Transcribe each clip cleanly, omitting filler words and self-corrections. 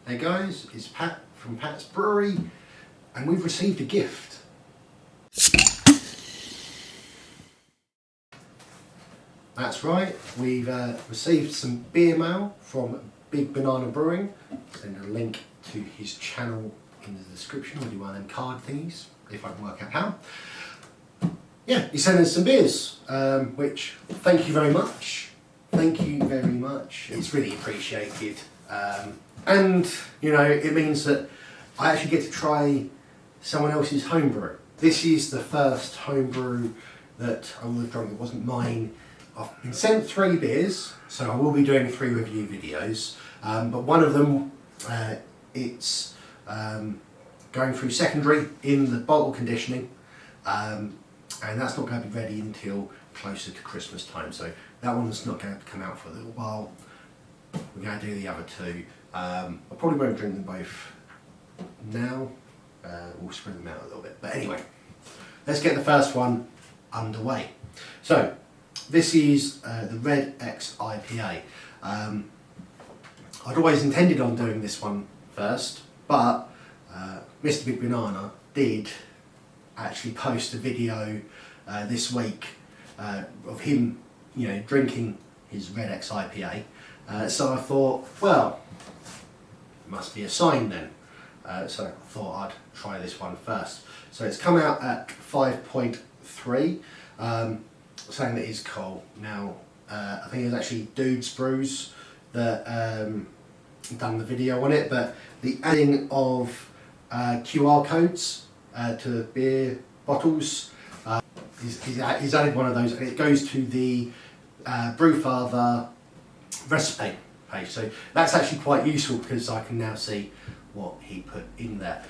Hey guys, it's Pat from Pat's Brewery, and we've received a gift. That's right, we've received some beer mail from Banana Brewing. Send a link to his channel in the description. We'll do one of them card thingies, if I can work out how. Yeah, he sent us some beers, which, thank you very much. Thank you very much. It's really appreciated. And, you know, it means that I actually get to try someone else's homebrew. This is the first homebrew that I will have drunk. It wasn't mine. I've been sent 3 beers, so I will be doing 3 review videos. But one of them, it's going through secondary in the bottle conditioning. And that's not going to be ready until closer to Christmas time. So that one's not going to come out for a little while. We're going to do the other 2. I probably won't drink them both now. We'll spread them out a little bit. But anyway, let's get the first one underway. So this is the Red X IPA. I'd always intended on doing this one first, but Mr. Big Banana did actually post a video this week of him, you know, drinking his Red X IPA. So I thought, well, it must be a sign then. So I thought I'd try this one first. So it's come out at 5.3, saying that it's cold. Now, I think it was actually Dude's Brews that done the video on it, but the adding of QR codes to beer bottles, he's added one of those, and it goes to the Brewfather recipe page. So that's actually quite useful because I can now see what he put in there.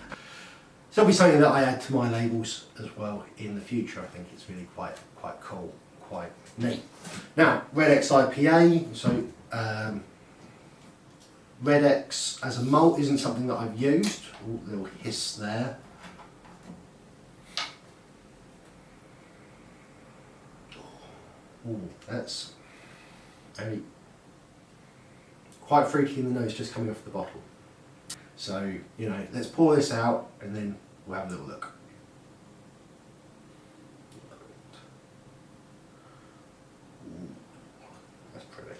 So it'll be something that I add to my labels as well in the future. I think it's really quite cool, quite neat. Now, Red X IPA. So Red X as a malt isn't something that I've used. Ooh, little hiss there. Ooh, that's very quite fruity in the nose just coming off the bottle. So, you know, let's pour this out and then we'll have a little look. Ooh, that's pretty.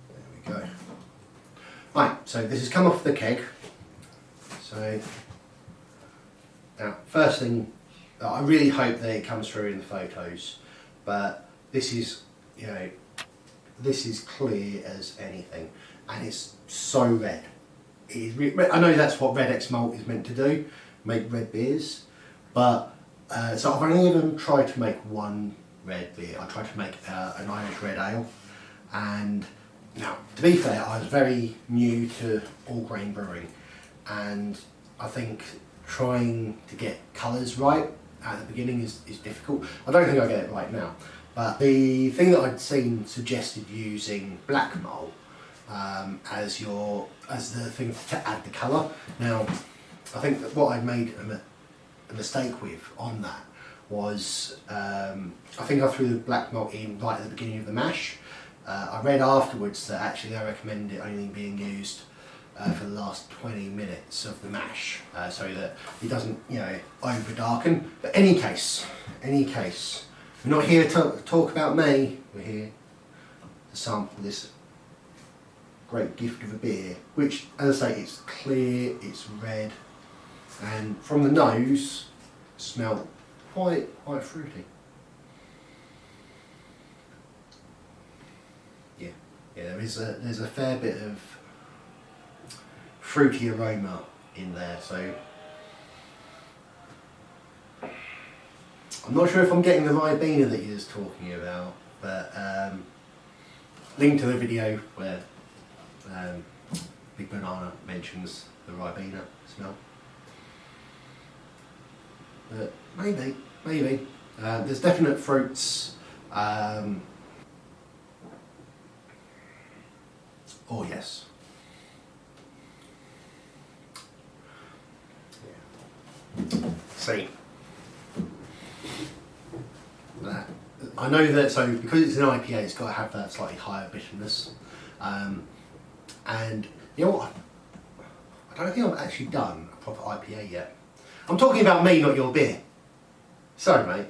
There we go. Right, so this has come off the keg. So now, first thing, I really hope that it comes through in the photos, but this is, you know, this is clear as anything, and it's so red. I know that's what Red X malt is meant to do, make red beers, but so I've only even tried to make one red beer. I tried to make an Irish red ale, and now, to be fair, I was very new to all grain brewing, and I think trying to get colours right at the beginning is difficult. I don't think I get it right now, but the thing that I'd seen suggested using black malt as the thing to add the colour. Now, I think that what I'd made a mistake with on that was I think I threw the black malt in right at the beginning of the mash. I read afterwards that actually I recommend it only being used for the last 20 minutes of the mash, so that it doesn't, you know, over darken. But any case, we're not here to talk about me. We're here to sample this great gift of a beer, which, as I say, it's clear, it's red, and from the nose, smell quite fruity. Yeah, there's a fair bit of fruity aroma in there, so I'm not sure if I'm getting the Ribena that he was talking about, but link to the video where Big Banana mentions the Ribena smell. But maybe. There's definite fruits. Oh yes. See, I know that, so because it's an IPA, it's got to have that slightly higher bitterness. And you know what? I don't think I've actually done a proper IPA yet. I'm talking about me, not your beer. Sorry, mate.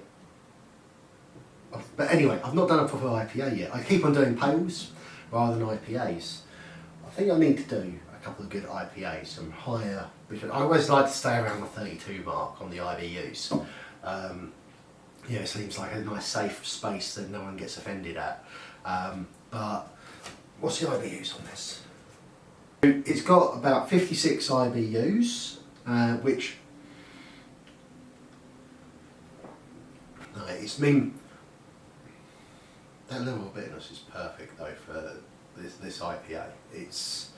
But anyway, I've not done a proper IPA yet. I keep on doing pales rather than IPAs. I think I need to do a couple of good IPAs, some higher. I always like to stay around the 32 mark on the IBUs. Yeah, it seems like a nice safe space that no one gets offended at. But what's the IBUs on this? It's got about 56 IBUs, which it's mean that level of bitterness is perfect though for this IPA. It's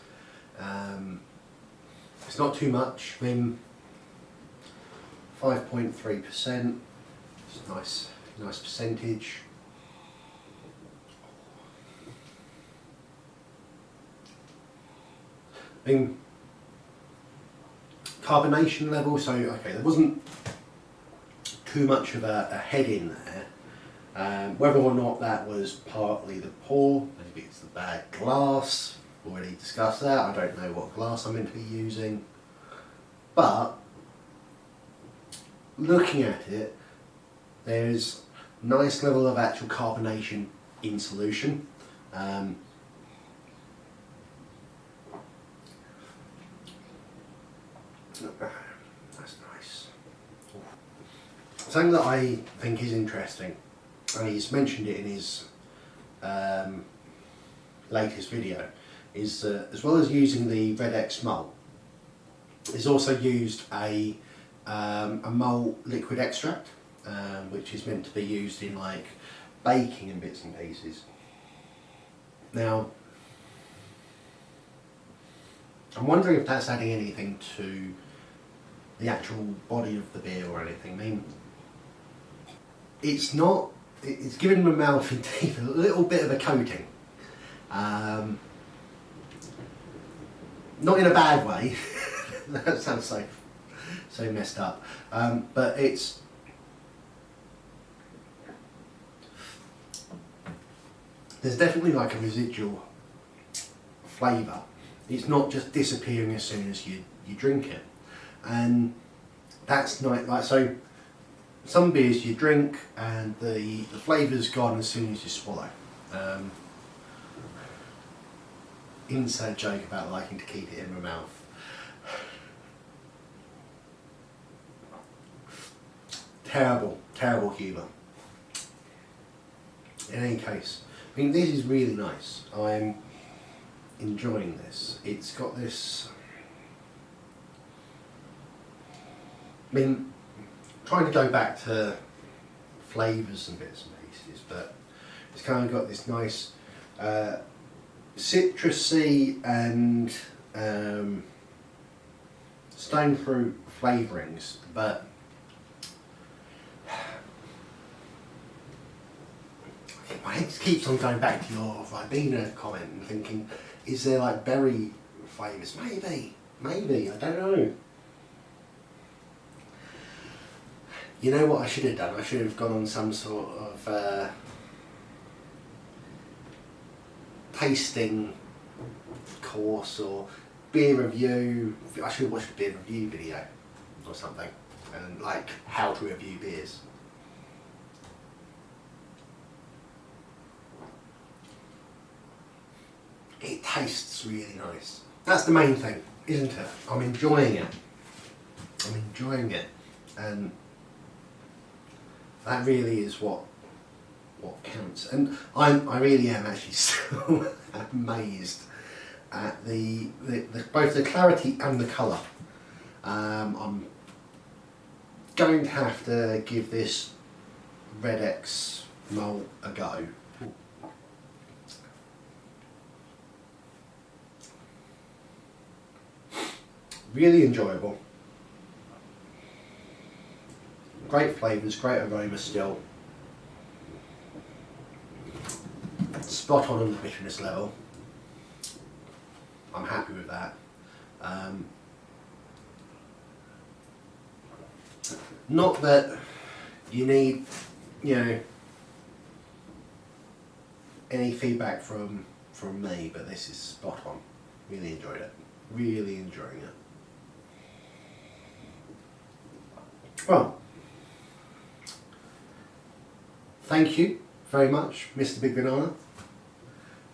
not too much. I mean, 5.3%. It's nice percentage. I mean, carbonation level, so okay, there wasn't too much of a head in there. Whether or not that was partly the pour, maybe it's the bad glass, already discussed that. I don't know what glass I'm meant to be using, but looking at it, there's a nice level of actual carbonation in solution. That's nice. Something that I think is interesting, and he's mentioned it in his latest video, is that as well as using the Red X malt, he's also used a malt liquid extract, which is meant to be used in like baking and bits and pieces. Now, I'm wondering if that's adding anything to the actual body of the beer or anything. I mean, it's not, it's giving my mouth and teeth a little bit of a coating. Not in a bad way. That sounds so messed up. But it's, there's definitely like a residual flavour. It's not just disappearing as soon as you drink it, and that's not like, so some beers you drink and the flavour's gone as soon as you swallow. Inside joke about liking to keep it in my mouth. Terrible humour. In any case, I mean, this is really nice. I'm enjoying this. It's got this, I mean, trying to go back to flavours and bits and pieces, but it's kind of got this nice citrusy and stone fruit flavourings, but my head keeps on going back to your Ribena comment and thinking, is there like berry flavours? Maybe, I don't know. You know what I should have done? I should have gone on some sort of tasting course or beer review. I should have watched a beer review video or something, and like how to review beers. It tastes really nice. That's the main thing, isn't it? I'm enjoying it. And that really is what counts. And I really am actually so amazed at the both the clarity and the colour. I'm going to have to give this Red X malt a go. Really enjoyable. Great flavours, great aroma still. Spot on the bitterness level. I'm happy with that. Not that you need, you know, any feedback from me, but this is spot on. Really enjoyed it. Really enjoying it. Well, thank you very much, Mr. Big Banana.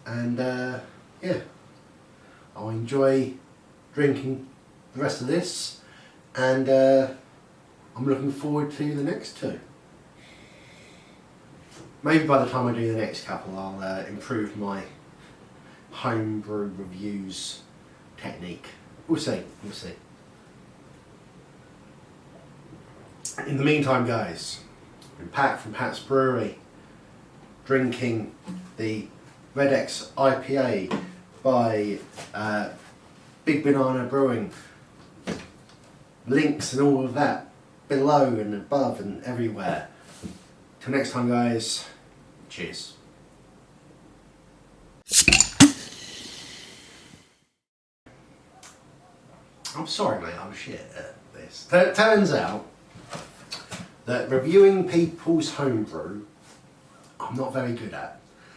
And yeah, I'll enjoy drinking the rest of this, and I'm looking forward to the next two. Maybe by the time I do the next couple, I'll improve my homebrew reviews technique. We'll see, we'll see. In the meantime, guys, I'm Pat from Pat's Brewery, drinking the X IPA by Big Banana Brewing. Links and all of that below and above and everywhere. Till next time, guys, cheers. I'm sorry, mate, I'm shit at this. Turns out that reviewing people's homebrew, I'm not very good at.